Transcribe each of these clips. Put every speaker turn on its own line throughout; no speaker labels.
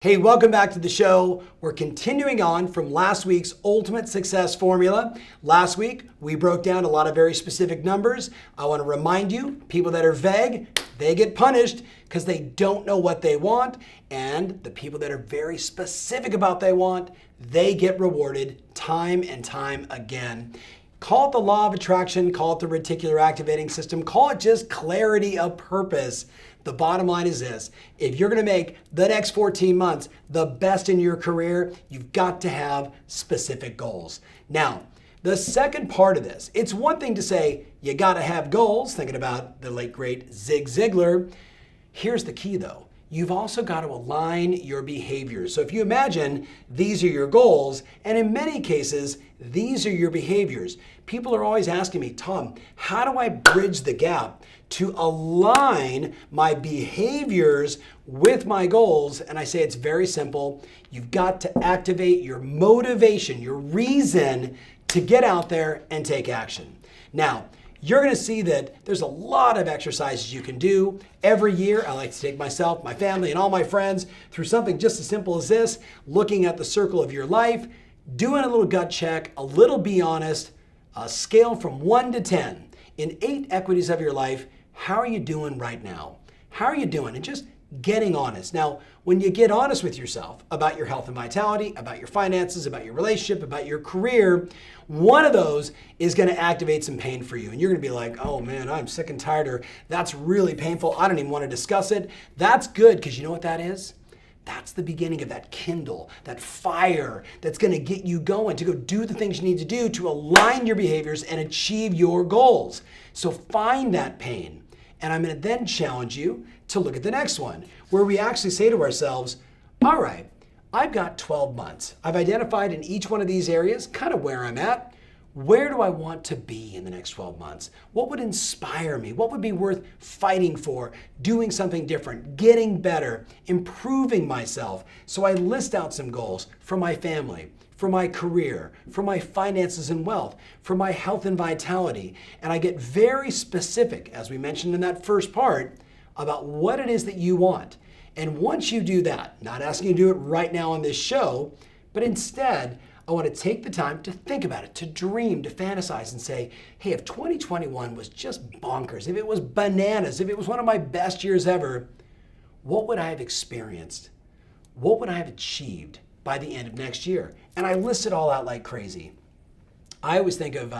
Hey, welcome back to the show. We're continuing on from last week's ultimate success formula. Last week, we broke down a lot of very specific numbers. I want to remind you, people that are vague, they get punished because they don't know what they want. And the people that are very specific about what they want, they get rewarded time and time again. Call it the law of attraction, call it the reticular activating system, call it just clarity of purpose. The bottom line is this: if you're going to make the next 14 months the best in your career, you've got to have specific goals. Now, the second part of this, it's one thing to say you got to have goals, thinking about the late great Zig Ziglar. Here's the key though. You've also got to align your behaviors. So if you imagine these are your goals, and in many cases, these are your behaviors. People are always asking me, Tom, how do I bridge the gap to align my behaviors with my goals? And I say it's very simple. You've got to activate your motivation, your reason to get out there and take action. Now, you're going to see that there's a lot of exercises you can do. Every year, I like to take myself, my family, and all my friends through something just as simple as this, looking at the circle of your life, doing a little gut check, a little be honest, a scale from 1 to 10. In 8 equities of your life, how are you doing right now? How are you doing? And just getting honest. Now, when you get honest with yourself about your health and vitality, about your finances, about your relationship, about your career, one of those is going to activate some pain for you. And you're going to be like, oh man, I'm sick and tired, or that's really painful. I don't even want to discuss it. That's good, because you know what that is? That's the beginning of that kindle, that fire that's going to get you going to go do the things you need to do to align your behaviors and achieve your goals. So find that pain. And I'm going to then challenge you to look at the next one, where we actually say to ourselves, all right, I've got 12 months. I've identified in each one of these areas kind of where I'm at. Where do I want to be in the next 12 months? What would inspire me? What would be worth fighting for? Doing something different, getting better, improving myself. So I list out some goals for my family, for my career, for my finances and wealth, for my health and vitality. And I get very specific, as we mentioned in that first part, about what it is that you want. And once you do that, not asking you to do it right now on this show, but instead, I want to take the time to think about it, to dream, to fantasize and say, hey, if 2021 was just bonkers, if it was bananas, if it was one of my best years ever, what would I have experienced? What would I have achieved by the end of next year? And I list it all out like crazy. I always think of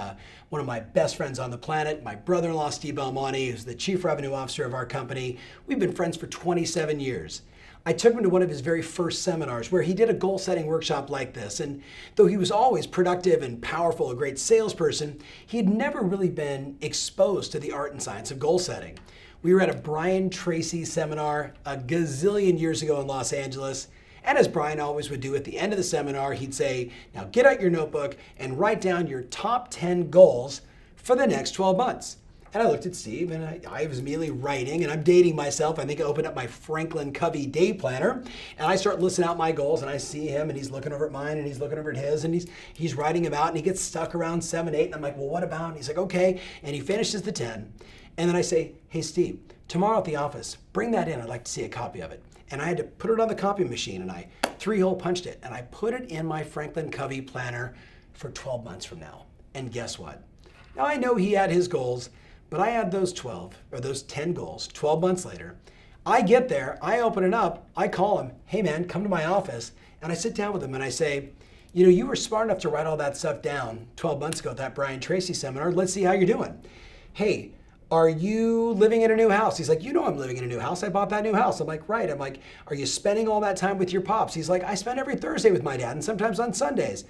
one of my best friends on the planet, my brother-in-law, Steve Belmonte, who's the chief revenue officer of our company. We've been friends for 27 years. I took him to one of his very first seminars where he did a goal-setting workshop like this. And though he was always productive and powerful, a great salesperson, he had never really been exposed to the art and science of goal setting. We were at a Brian Tracy seminar a gazillion years ago in Los Angeles. And as Brian always would do at the end of the seminar, he'd say, now get out your notebook and write down your top 10 goals for the next 12 months. And I looked at Steve and I was immediately writing, and I'm dating myself. I think I opened up my Franklin Covey day planner and I start listing out my goals, and I see him and he's looking over at mine and he's looking over at his, and he's writing about, and he gets stuck around 7, 8. And I'm like, well, what about? And he's like, okay. And he finishes the 10. And then I say, hey, Steve, tomorrow at the office, bring that in. I'd like to see a copy of it. And I had to put it on the copy machine, and I 3-hole punched it, and I put it in my Franklin Covey planner for 12 months from now. And guess what? Now I know he had his goals, but I had those 10 goals 12 months later. I get there, I open it up, I call him, hey man, come to my office. And I sit down with him and I say, you know, you were smart enough to write all that stuff down 12 months ago at that Brian Tracy seminar. Let's see how you're doing. Hey, are you living in a new house? He's like, you know I'm living in a new house. I bought that new house. I'm like, right. I'm like, are you spending all that time with your pops? He's like, I spend every Thursday with my dad and sometimes on Sundays.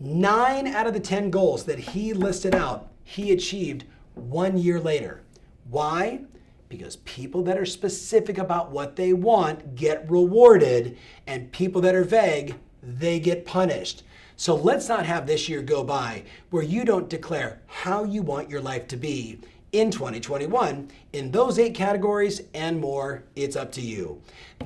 9 out of the 10 goals that he listed out, he achieved 1 year later. Why? Because people that are specific about what they want get rewarded, and people that are vague, they get punished. So let's not have this year go by where you don't declare how you want your life to be in 2021. In those 8 categories and more, it's up to you.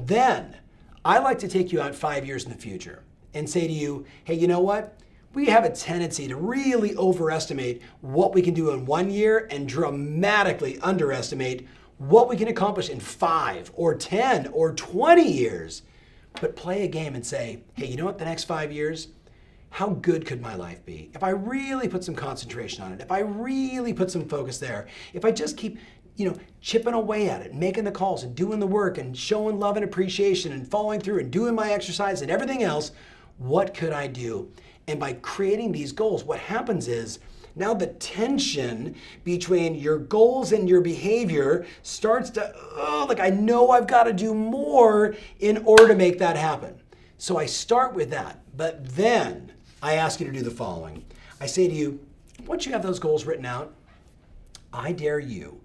Then I like to take you out 5 years in the future and say to you, hey, you know what? We have a tendency to really overestimate what we can do in 1 year and dramatically underestimate what we can accomplish in 5 or 10 or 20 years. but play a game and say, hey, you know what, the next 5 years, how good could my life be if I really put some concentration on it, if I really put some focus there, if I just keep chipping away at it, making the calls and doing the work and showing love and appreciation and following through and doing my exercise and everything else, what could I do? And by creating these goals, what happens is now the tension between your goals and your behavior starts to, I know I've got to do more in order to make that happen. So I start with that, but then I ask you to do the following. I say to you, once you have those goals written out, I dare you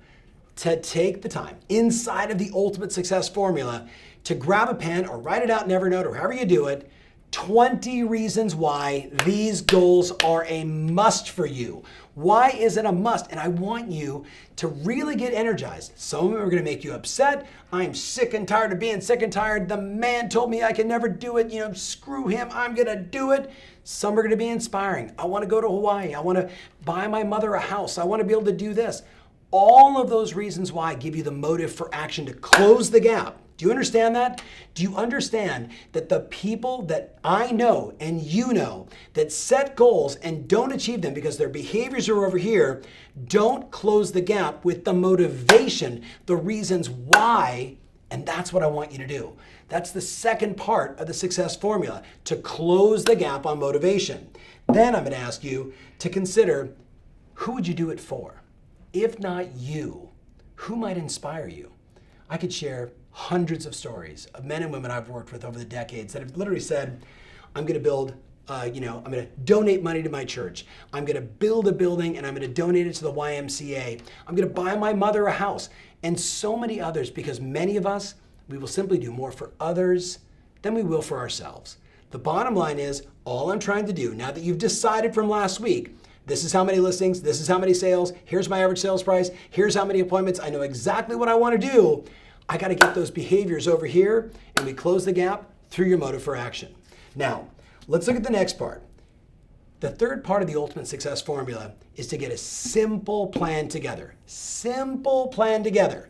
to take the time inside of the ultimate success formula to grab a pen or write it out in Evernote or however you do it, 20 reasons why these goals are a must for you. Why is it a must? And I want you to really get energized. Some of them are going to make you upset. I'm sick and tired of being sick and tired. The man told me I can never do it. Screw him. I'm going to do it. Some are going to be inspiring. I want to go to Hawaii. I want to buy my mother a house. I want to be able to do this. All of those reasons why give you the motive for action to close the gap. Do you understand that? Do you understand that the people that I know and you know that set goals and don't achieve them because their behaviors are over here, don't close the gap with the motivation, the reasons why, and that's what I want you to do. That's the second part of the success formula, to close the gap on motivation. Then I'm going to ask you to consider, who would you do it for? If not you, who might inspire you? I could share hundreds of stories of men and women I've worked with over the decades that have literally said, I'm going to build, I'm going to donate money to my church. I'm going to build a building and I'm going to donate it to the YMCA. I'm going to buy my mother a house, and so many others, because many of us, we will simply do more for others than we will for ourselves. The bottom line is, all I'm trying to do, now that you've decided from last week, this is how many listings, this is how many sales, here's my average sales price, here's how many appointments, I know exactly what I want to do. I got to get those behaviors over here, and we close the gap through your motive for action. Now, let's look at the next part. The third part of the ultimate success formula is to get a simple plan together. Simple plan together.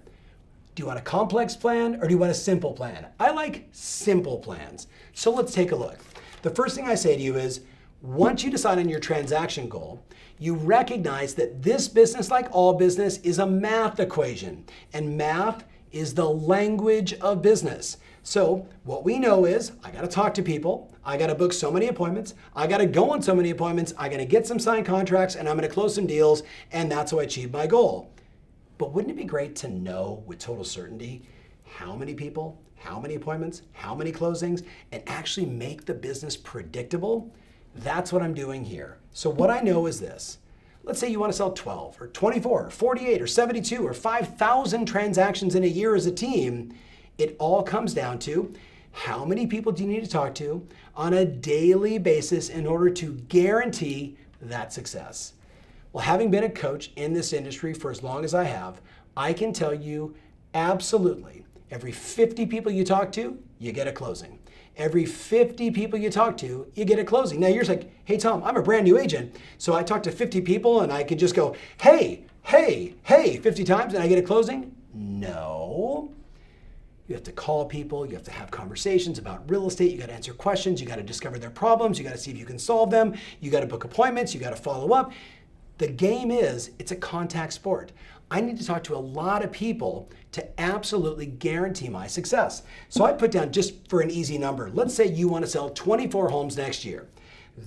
Do you want a complex plan or do you want a simple plan? I like simple plans. So let's take a look. The first thing I say to you is, once you decide on your transaction goal, you recognize that this business, like all business, is a math equation, and math is the language of business. So what we know is, I got to talk to people, I got to book so many appointments, I got to go on so many appointments, I got to get some signed contracts, and I'm going to close some deals, and that's how I achieve my goal. But wouldn't it be great to know with total certainty how many people, how many appointments, how many closings, and actually make the business predictable? That's what I'm doing here. So what I know is this. Let's say you want to sell 12 or 24 or 48 or 72 or 5,000 transactions in a year as a team. It all comes down to how many people do you need to talk to on a daily basis in order to guarantee that success. Well, having been a coach in this industry for as long as I have, I can tell you absolutely, every 50 people you talk to, you get a closing. Every 50 people you talk to, you get a closing. Now you're like, hey Tom, I'm a brand new agent. So I talk to 50 people and I could just go, hey, 50 times and I get a closing? No. You have to call people, you have to have conversations about real estate, you got to answer questions, you got to discover their problems, you got to see if you can solve them, you got to book appointments, you got to follow up. The game is, it's a contact sport. I need to talk to a lot of people to absolutely guarantee my success. So I put down, just for an easy number, let's say you want to sell 24 homes next year.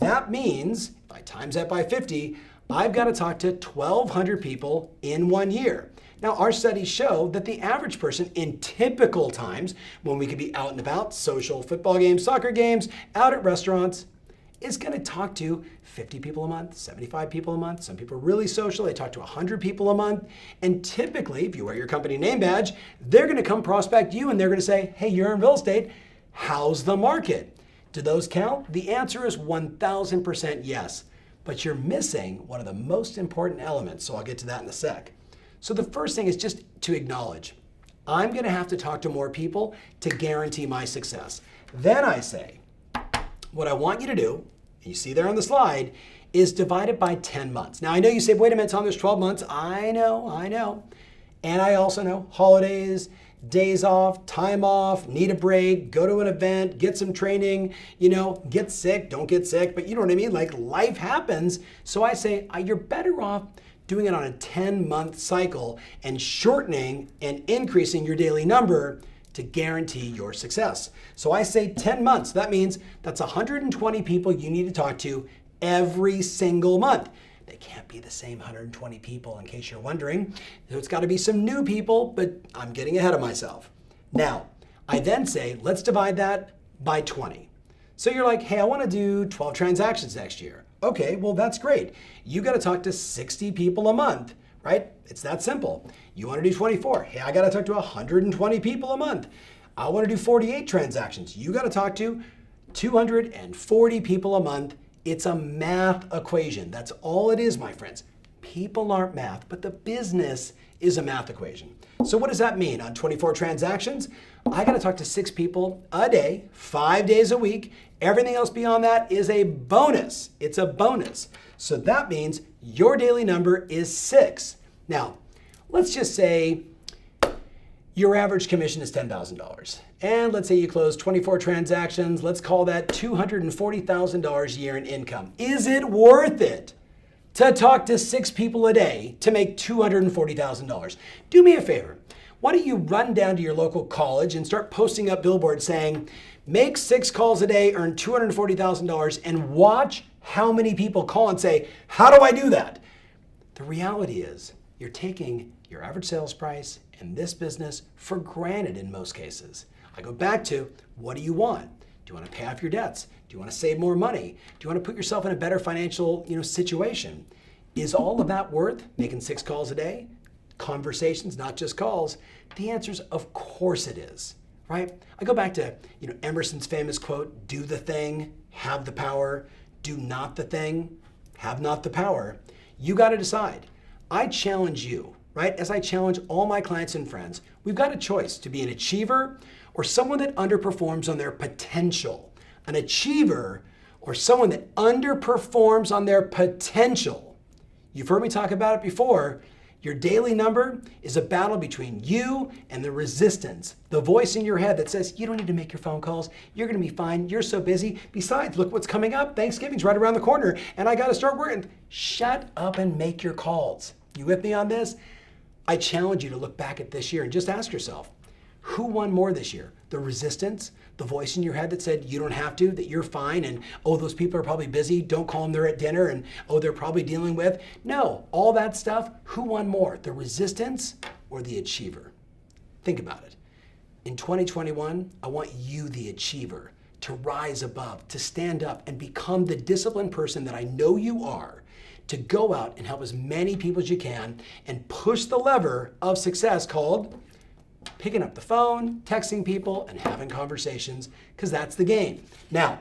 That means, if I times that by 50, I've got to talk to 1,200 people in 1 year. Now, our studies show that the average person in typical times, when we could be out and about, social, football games, soccer games, out at restaurants, is going to talk to 50 people a month, 75 people a month. Some people are really social. They talk to 100 people a month. And typically, if you wear your company name badge, they're going to come prospect you and they're going to say, hey, you're in real estate. How's the market? Do those count? The answer is 1,000% yes. But you're missing one of the most important elements. So I'll get to that in a sec. So the first thing is just to acknowledge, I'm going to have to talk to more people to guarantee my success. Then I say, what I want you to do, and you see there on the slide, is divide it by 10 months. Now I know you say, wait a minute, Tom, there's 12 months. I know. And I also know holidays, days off, time off, need a break, go to an event, get some training, get sick, don't get sick, but you know what I mean? Like life happens. So I say you're better off doing it on a 10-month cycle and shortening and increasing your daily number to guarantee your success. So I say 10 months. That means that's 120 people you need to talk to every single month. They can't be the same 120 people, in case you're wondering. So it's got to be some new people, but I'm getting ahead of myself. Now, I then say, let's divide that by 20. So you're like, hey, I want to do 12 transactions next year. Okay, well, that's great. You got to talk to 60 people a month, right? It's that simple. You want to do 24. Hey, I got to talk to 120 people a month. I want to do 48 transactions. You got to talk to 240 people a month. It's a math equation. That's all it is, my friends. People aren't math, but the business is a math equation. So what does that mean? On 24 transactions, I got to talk to 6 people a day, 5 days a week. Everything else beyond that is a bonus. It's a bonus. So that means your daily number is 6. Now, let's just say your average commission is $10,000. And let's say you close 24 transactions. Let's call that $240,000 a year in income. Is it worth it to talk to 6 people a day to make $240,000? Do me a favor. Why don't you run down to your local college and start posting up billboards saying, make 6 calls a day, earn $240,000, and watch how many people call and say, how do I do that? The reality is you're taking your average sales price in this business for granted in most cases. I go back to, what do you want? Do you want to pay off your debts? Do you want to save more money? Do you want to put yourself in a better financial situation? Is all of that worth making 6 calls a day? Conversations, not just calls. The answer is, of course it is, right? I go back to Emerson's famous quote, do the thing, have the power. Do not the thing, have not the power. You got to decide. I challenge you, right? As I challenge all my clients and friends, we've got a choice to be an achiever or someone that underperforms on their potential. An achiever or someone that underperforms on their potential. You've heard me talk about it before. Your daily number is a battle between you and the resistance, the voice in your head that says, you don't need to make your phone calls. You're going to be fine. You're so busy. Besides, look what's coming up. Thanksgiving's right around the corner, and I got to start working. Shut up and make your calls. You with me on this? I challenge you to look back at this year and just ask yourself, who won more this year? The resistance, the voice in your head that said you don't have to, that you're fine, and oh, those people are probably busy, don't call them, they're at dinner, and oh, they're probably dealing with. No, all that stuff, who won more? The resistance or the achiever? Think about it. In 2021, I want you, the achiever, to rise above, to stand up and become the disciplined person that I know you are, to go out and help as many people as you can and push the lever of success called picking up the phone, texting people, and having conversations, because that's the game. Now,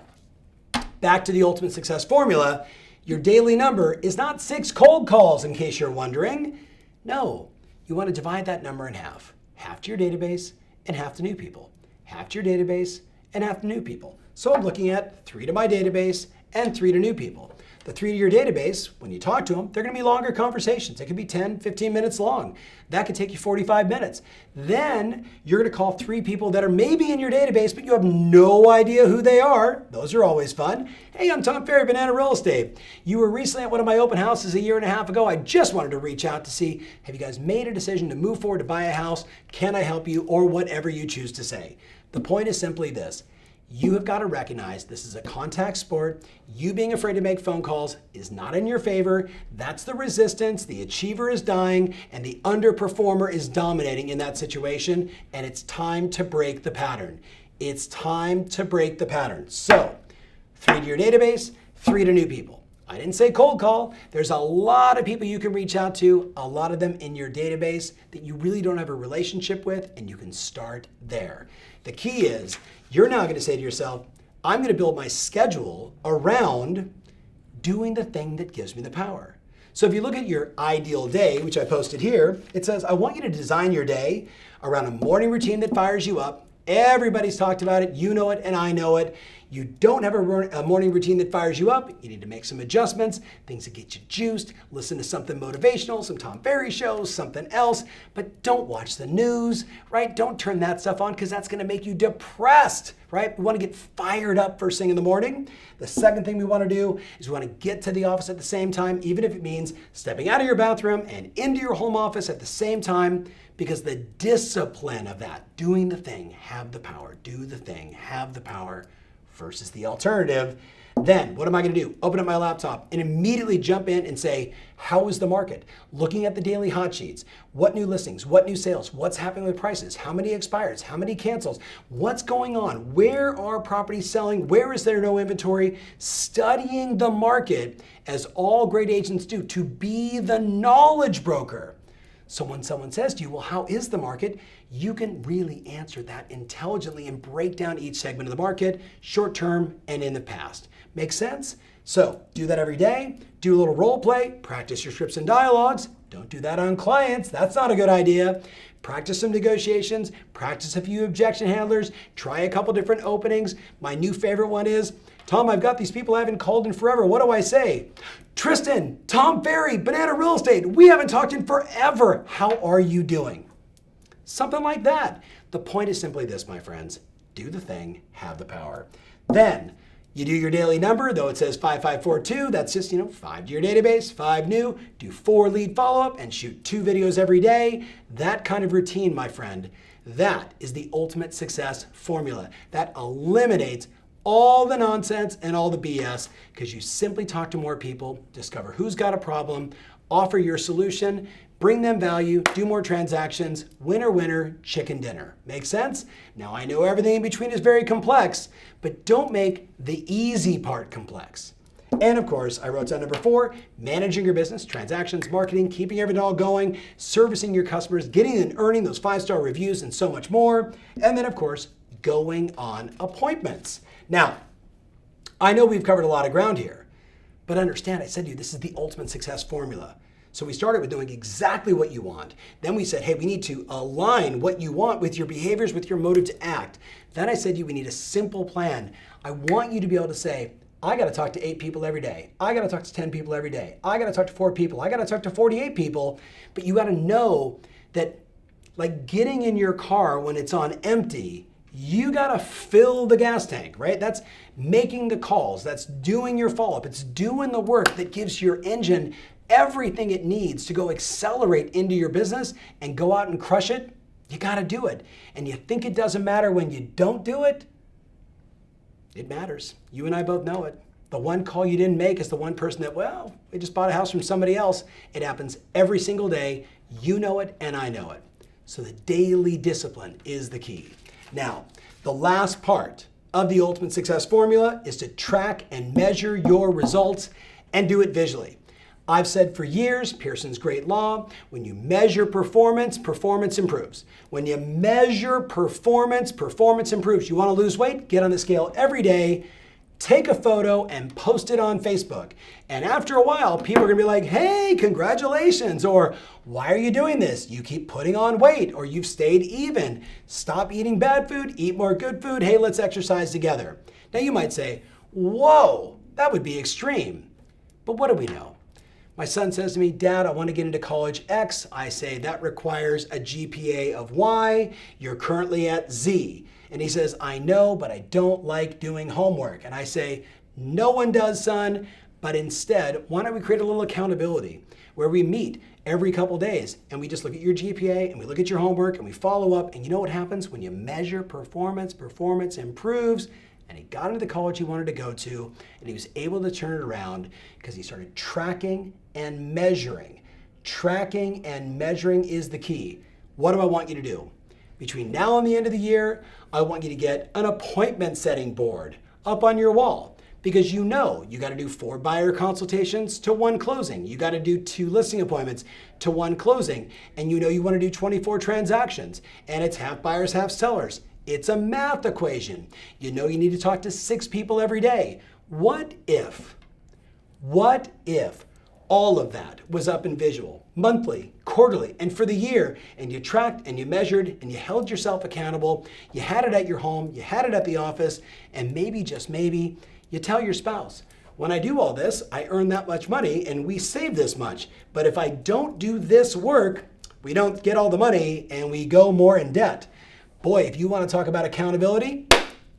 back to the ultimate success formula. Your daily number is not 6 cold calls, in case you're wondering. No, you want to divide that number in half. Half to your database and half to new people. Half to your database and half to new people. So I'm looking at 3 to my database and 3 to new people. The 3 to your database, when you talk to them, they're going to be longer conversations. It could be 10, 15 minutes long. That could take you 45 minutes. Then you're going to call 3 people that are maybe in your database, but you have no idea who they are. Those are always fun. Hey, I'm Tom Ferry, Banana Real Estate. You were recently at one of my open houses a year and a half ago. I just wanted to reach out to see, have you guys made a decision to move forward to buy a house? Can I help you? Or whatever you choose to say. The point is simply this. You have got to recognize this is a contact sport. You being afraid to make phone calls is not in your favor. That's the resistance. The achiever is dying and the underperformer is dominating in that situation. And it's time to break the pattern. It's time to break the pattern. So 3 to your database, 3 to new people. I didn't say cold call. There's a lot of people you can reach out to, a lot of them in your database that you really don't have a relationship with, and you can start there. The key is you're now going to say to yourself, I'm going to build my schedule around doing the thing that gives me the power. So if you look at your ideal day, which I posted here, it says, I want you to design your day around a morning routine that fires you up. Everybody's talked about it. You know it and I know it. You don't have a morning routine that fires you up. You need to make some adjustments, things that get you juiced. Listen to something motivational, some Tom Ferry shows, something else. But don't watch the news, right? Don't turn that stuff on because that's going to make you depressed, right? We want to get fired up first thing in the morning. The second thing we want to do is we want to get to the office at the same time, even if it means stepping out of your bathroom and into your home office at the same time, because the discipline of that, doing the thing, have the power, do the thing, have the power, versus the alternative. Then what am I going to do? Open up my laptop and immediately jump in and say, how is the market? Looking at the daily hot sheets. What new listings? What new sales? What's happening with prices? How many expires? How many cancels? What's going on? Where are properties selling? Where is there no inventory? Studying the market, as all great agents do, to be the knowledge broker. So when someone says to you, well, how is the market? You can really answer that intelligently and break down each segment of the market, short term and in the past. Make sense? So do that every day. Do a little role play. Practice your scripts and dialogues. Don't do that on clients. That's not a good idea. Practice some negotiations. Practice a few objection handlers. Try a couple different openings. My new favorite one is, Tom, I've got these people I haven't called in forever. What do I say? Tristan, Tom Ferry, Banana Real Estate. We haven't talked in forever. How are you doing? Something like that. The point is simply this, my friends. Do the thing, have the power. Then you do your daily number, though it says 5542. That's just, 5 to your database, 5 new. Do 4 lead follow-up and shoot 2 videos every day. That kind of routine, my friend, that is the ultimate success formula. That eliminates all the nonsense and all the BS, because you simply talk to more people, discover who's got a problem, offer your solution, bring them value, do more transactions, winner, winner, chicken dinner. Make sense? Now I know everything in between is very complex, but don't make the easy part complex. And of course, I wrote down number 4, managing your business, transactions, marketing, keeping everything all going, servicing your customers, getting and earning those 5-star reviews and so much more. And then of course, going on appointments. Now, I know we've covered a lot of ground here, but understand, I said to you, this is the ultimate success formula. So we started with doing exactly what you want. Then we said, hey, we need to align what you want with your behaviors, with your motive to act. Then I said to you, we need a simple plan. I want you to be able to say, I got to talk to 8 people every day. I got to talk to 10 people every day. I got to talk to 4 people. I got to talk to 48 people. But you got to know that, like getting in your car when it's on empty, you gotta fill the gas tank, right? That's making the calls, that's doing your follow-up, it's doing the work that gives your engine everything it needs to go accelerate into your business and go out and crush it. You gotta do it. And you think it doesn't matter when you don't do it? It matters. You and I both know it. The one call you didn't make is the one person that, well, they just bought a house from somebody else. It happens every single day. You know it and I know it. So the daily discipline is the key. Now, the last part of the ultimate success formula is to track and measure your results and do it visually. I've said for years, Pearson's great law, when you measure performance, performance improves. When you measure performance, performance improves. You want to lose weight? Get on the scale every day, take a photo and post it on Facebook. And after a while, people are gonna be like, hey, congratulations, or why are you doing this? You keep putting on weight, or you've stayed even. Stop eating bad food, eat more good food. Hey, let's exercise together. Now you might say, whoa, that would be extreme. But what do we know? My son says to me, Dad, I want to get into college X. I say, that requires a GPA of Y. You're currently at Z. And he says, I know, but I don't like doing homework. And I say, no one does, son, but instead, why don't we create a little accountability where we meet every couple days and we just look at your GPA and we look at your homework and we follow up. And you know what happens when you measure performance? Performance improves. And he got into the college he wanted to go to, and he was able to turn it around because he started tracking and measuring. Tracking and measuring is the key. What do I want you to do? Between now and the end of the year, I want you to get an appointment setting board up on your wall, because you know you got to do 4 buyer consultations to 1 closing. You got to do 2 listing appointments to 1 closing. And you know you want to do 24 transactions, and it's half buyers, half sellers. It's a math equation. You know you need to talk to 6 people every day. What if All of that was up in visual, monthly, quarterly, and for the year. And you tracked and you measured and you held yourself accountable. You had it at your home, you had it at the office, and maybe, just maybe, you tell your spouse, when I do all this, I earn that much money and we save this much. But if I don't do this work, we don't get all the money and we go more in debt. Boy, if you want to talk about accountability,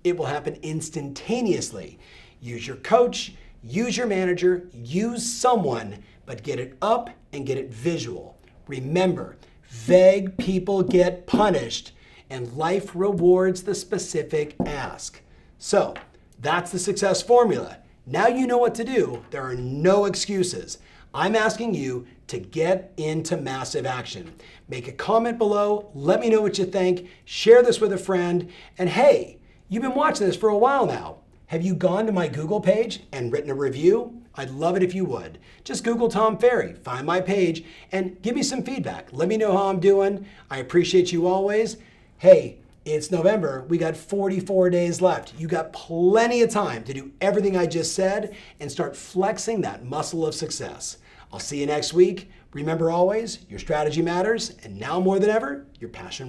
it will happen instantaneously. Use your coach, use your manager, use someone, but get it up and get it visual. Remember, vague people get punished and life rewards the specific ask. So that's the success formula. Now you know what to do. There are no excuses. I'm asking you to get into massive action. Make a comment below. Let me know what you think. Share this with a friend. And hey, you've been watching this for a while now. Have you gone to my Google page and written a review? I'd love it if you would. Just Google Tom Ferry, find my page, and give me some feedback. Let me know how I'm doing. I appreciate you always. Hey, it's November. We got 44 days left. You got plenty of time to do everything I just said and start flexing that muscle of success. I'll see you next week. Remember always, your strategy matters, and now more than ever, your passion rules.